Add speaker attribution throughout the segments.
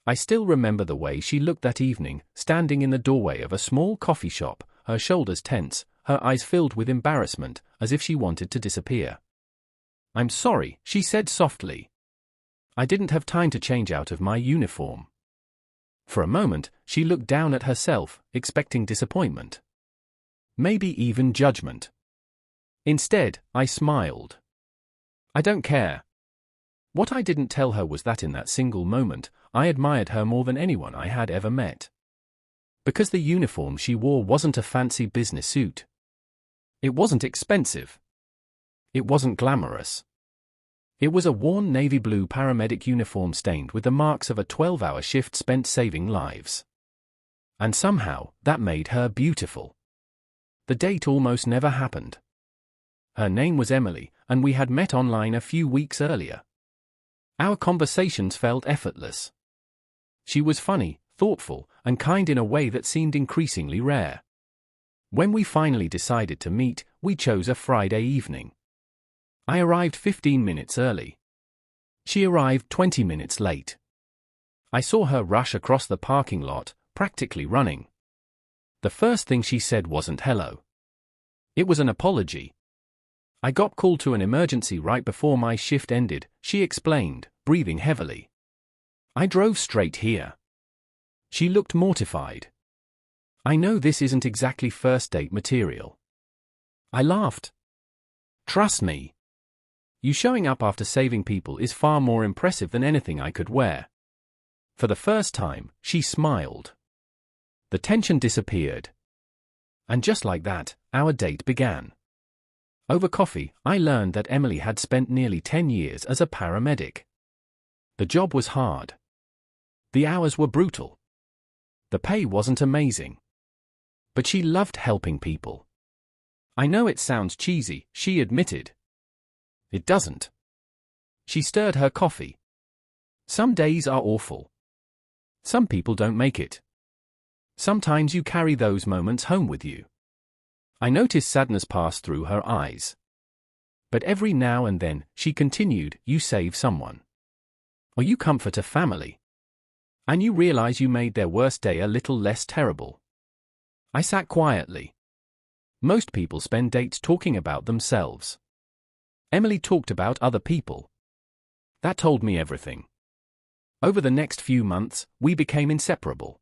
Speaker 1: I still remember the way she looked that evening, standing in the doorway of a small coffee shop, her shoulders tense, her eyes filled with embarrassment, as if she wanted to disappear. "I'm sorry," she said softly. "I didn't have time to change out of my uniform." For a moment, she looked down at herself, expecting disappointment. Maybe even judgment. Instead, I smiled. "I don't care." What I didn't tell her was that in that single moment, I admired her more than anyone I had ever met. Because the uniform she wore wasn't a fancy business suit. It wasn't expensive. It wasn't glamorous. It was a worn navy blue paramedic uniform stained with the marks of a 12-hour shift spent saving lives. And somehow, that made her beautiful. The date almost never happened. Her name was Emily, and we had met online a few weeks earlier. Our conversations felt effortless. She was funny, thoughtful, and kind in a way that seemed increasingly rare. When we finally decided to meet, we chose a Friday evening. I arrived 15 minutes early. She arrived 20 minutes late. I saw her rush across the parking lot, practically running. The first thing she said wasn't hello. It was an apology. "I got called to an emergency right before my shift ended," she explained, breathing heavily. "I drove straight here." She looked mortified. "I know this isn't exactly first date material." I laughed. "Trust me. You showing up after saving people is far more impressive than anything I could wear." For the first time, she smiled. The tension disappeared. And just like that, our date began. Over coffee, I learned that Emily had spent nearly 10 years as a paramedic. The job was hard. The hours were brutal. The pay wasn't amazing. But she loved helping people. "I know it sounds cheesy," she admitted. "It doesn't." She stirred her coffee. "Some days are awful. Some people don't make it. Sometimes you carry those moments home with you." I noticed sadness pass through her eyes. "But every now and then," she continued, "you save someone. Or you comfort a family. And you realize you made their worst day a little less terrible." I sat quietly. Most people spend dates talking about themselves. Emily talked about other people. That told me everything. Over the next few months, we became inseparable.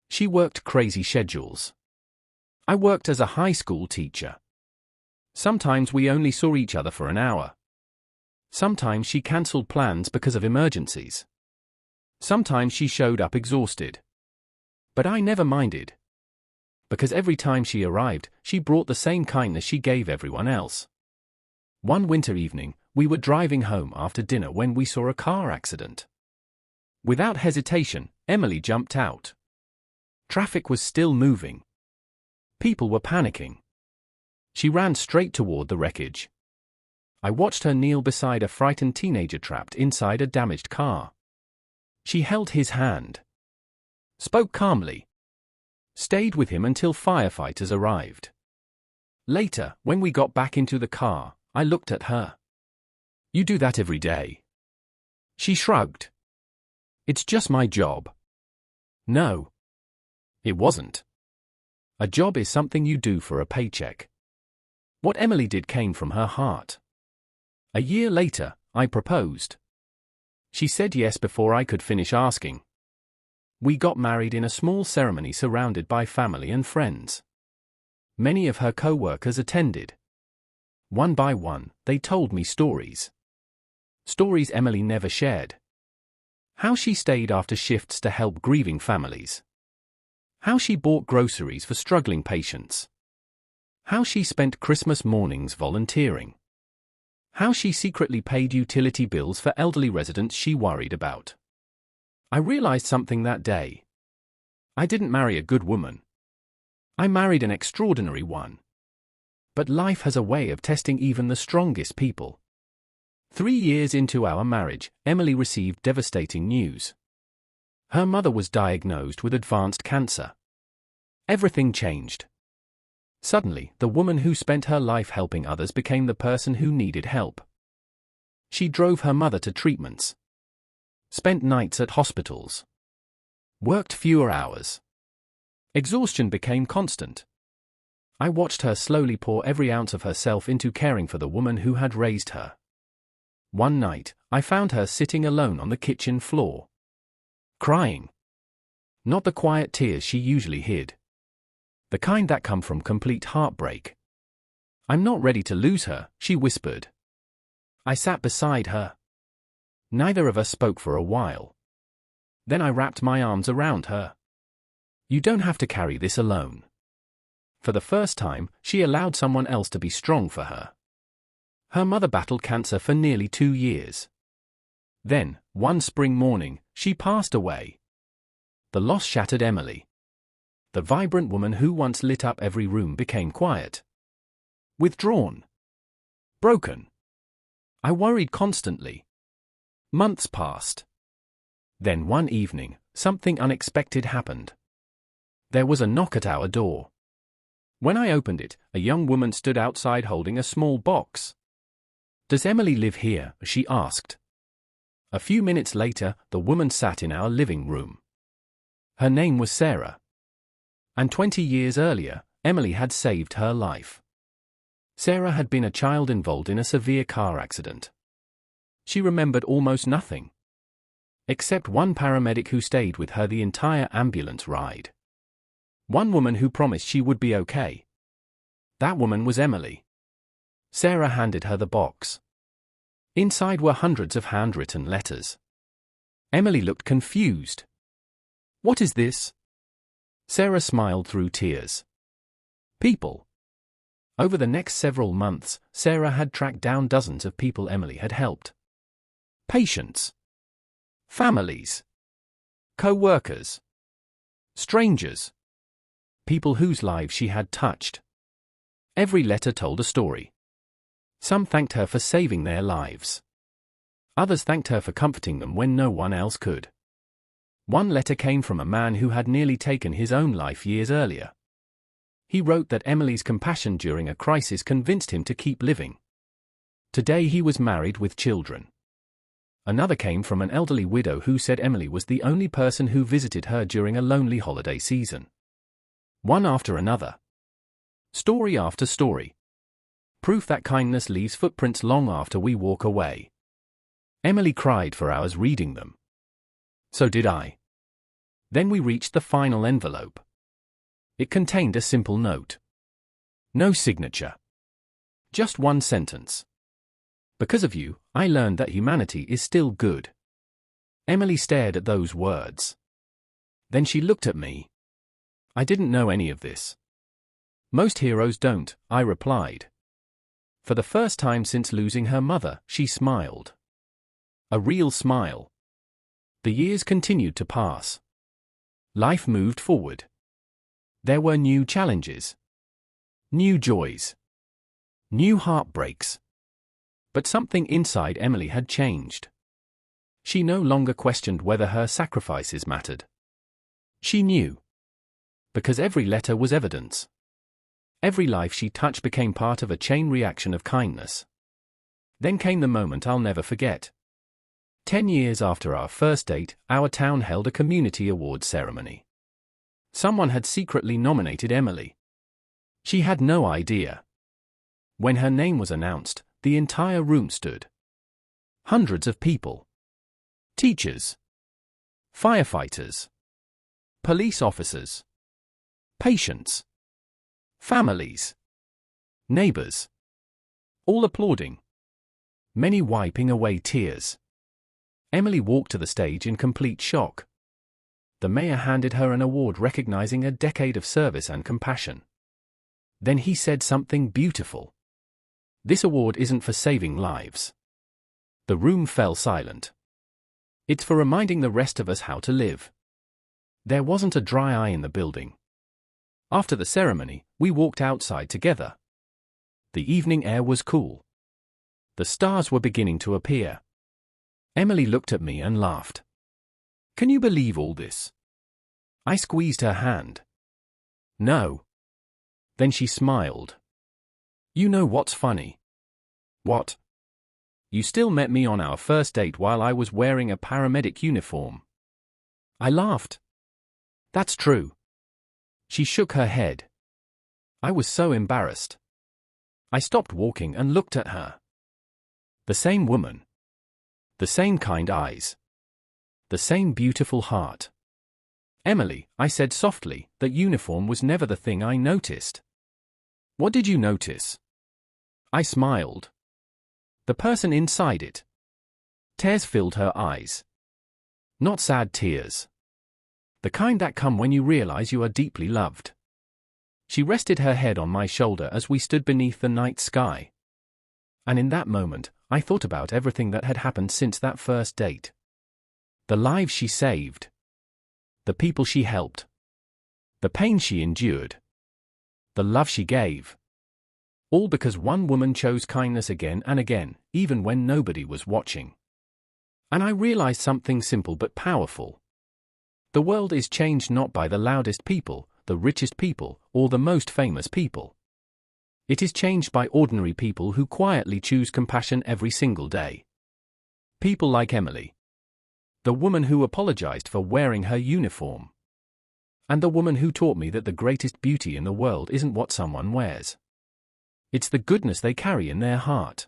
Speaker 1: She worked crazy schedules. I worked as a high school teacher. Sometimes we only saw each other for an hour. Sometimes she cancelled plans because of emergencies. Sometimes she showed up exhausted. But I never minded. Because every time she arrived, she brought the same kindness she gave everyone else. One winter evening, we were driving home after dinner when we saw a car accident. Without hesitation, Emily jumped out. Traffic was still moving. People were panicking. She ran straight toward the wreckage. I watched her kneel beside a frightened teenager trapped inside a damaged car. She held his hand. Spoke calmly. Stayed with him until firefighters arrived. Later, when we got back into the car, I looked at her. "You do that every day." She shrugged. "It's just my job." No. It wasn't. A job is something you do for a paycheck. What Emily did came from her heart. A year later, I proposed. She said yes before I could finish asking. We got married in a small ceremony surrounded by family and friends. Many of her co-workers attended. One by one, they told me stories. Stories Emily never shared. How she stayed after shifts to help grieving families. How she bought groceries for struggling patients. How she spent Christmas mornings volunteering. How she secretly paid utility bills for elderly residents she worried about. I realized something that day. I didn't marry a good woman. I married an extraordinary one. But life has a way of testing even the strongest people. 3 years into our marriage, Emily received devastating news. Her mother was diagnosed with advanced cancer. Everything changed. Suddenly, the woman who spent her life helping others became the person who needed help. She drove her mother to treatments. Spent nights at hospitals. Worked fewer hours. Exhaustion became constant. I watched her slowly pour every ounce of herself into caring for the woman who had raised her. One night, I found her sitting alone on the kitchen floor. Crying. Not the quiet tears she usually hid. The kind that come from complete heartbreak. "I'm not ready to lose her," she whispered. I sat beside her. Neither of us spoke for a while. Then I wrapped my arms around her. "You don't have to carry this alone." For the first time, she allowed someone else to be strong for her. Her mother battled cancer for nearly 2 years. Then, one spring morning, she passed away. The loss shattered Emily. The vibrant woman who once lit up every room became quiet. Withdrawn. Broken. I worried constantly. Months passed. Then one evening, something unexpected happened. There was a knock at our door. When I opened it, a young woman stood outside holding a small box. "Does Emily live here?" she asked. A few minutes later, the woman sat in our living room. Her name was Sarah. And 20 years earlier, Emily had saved her life. Sarah had been a child involved in a severe car accident. She remembered almost nothing. Except one paramedic who stayed with her the entire ambulance ride. One woman who promised she would be okay. That woman was Emily. Sarah handed her the box. Inside were hundreds of handwritten letters. Emily looked confused. "What is this?" Sarah smiled through tears. "People." Over the next several months, Sarah had tracked down dozens of people Emily had helped. Patients. Families. Co-workers. Strangers. People whose lives she had touched. Every letter told a story. Some thanked her for saving their lives. Others thanked her for comforting them when no one else could. One letter came from a man who had nearly taken his own life years earlier. He wrote that Emily's compassion during a crisis convinced him to keep living. Today he was married with children. Another came from an elderly widow who said Emily was the only person who visited her during a lonely holiday season. One after another. Story after story. Proof that kindness leaves footprints long after we walk away. Emily cried for hours reading them. So did I. Then we reached the final envelope. It contained a simple note. No signature. Just one sentence. "Because of you, I learned that humanity is still good." Emily stared at those words. Then she looked at me. "I didn't know any of this." "Most heroes don't," I replied. For the first time since losing her mother, she smiled. A real smile. The years continued to pass. Life moved forward. There were new challenges. New joys. New heartbreaks. But something inside Emily had changed. She no longer questioned whether her sacrifices mattered. She knew. Because every letter was evidence. Every life she touched became part of a chain reaction of kindness. Then came the moment I'll never forget. 10 years after our first date, our town held a community awards ceremony. Someone had secretly nominated Emily. She had no idea. When her name was announced, the entire room stood. Hundreds of people. Teachers. Firefighters. Police officers. Patients. Families. Neighbors. All applauding. Many wiping away tears. Emily walked to the stage in complete shock. The mayor handed her an award recognizing a decade of service and compassion. Then he said something beautiful. "This award isn't for saving lives." The room fell silent. "It's for reminding the rest of us how to live." There wasn't a dry eye in the building. After the ceremony, we walked outside together. The evening air was cool. The stars were beginning to appear. Emily looked at me and laughed. "Can you believe all this?" I squeezed her hand. "No." Then she smiled. "You know what's funny?" "What?" "You still met me on our first date while I was wearing a paramedic uniform." I laughed. That's true. She shook her head. I was so embarrassed. I stopped walking and looked at her. The same woman. The same kind eyes. The same beautiful heart. Emily, I said softly, that uniform was never the thing I noticed. What did you notice? I smiled. The person inside it. Tears filled her eyes. Not sad tears. The kind that come when you realize you are deeply loved. She rested her head on my shoulder as we stood beneath the night sky. And in that moment, I thought about everything that had happened since that first date. The lives she saved. The people she helped. The pain she endured. The love she gave. All because one woman chose kindness again and again, even when nobody was watching. And I realized something simple but powerful. The world is changed not by the loudest people, the richest people, or the most famous people. It is changed by ordinary people who quietly choose compassion every single day. People like Emily. The woman who apologized for wearing her uniform. And the woman who taught me that the greatest beauty in the world isn't what someone wears. It's the goodness they carry in their heart.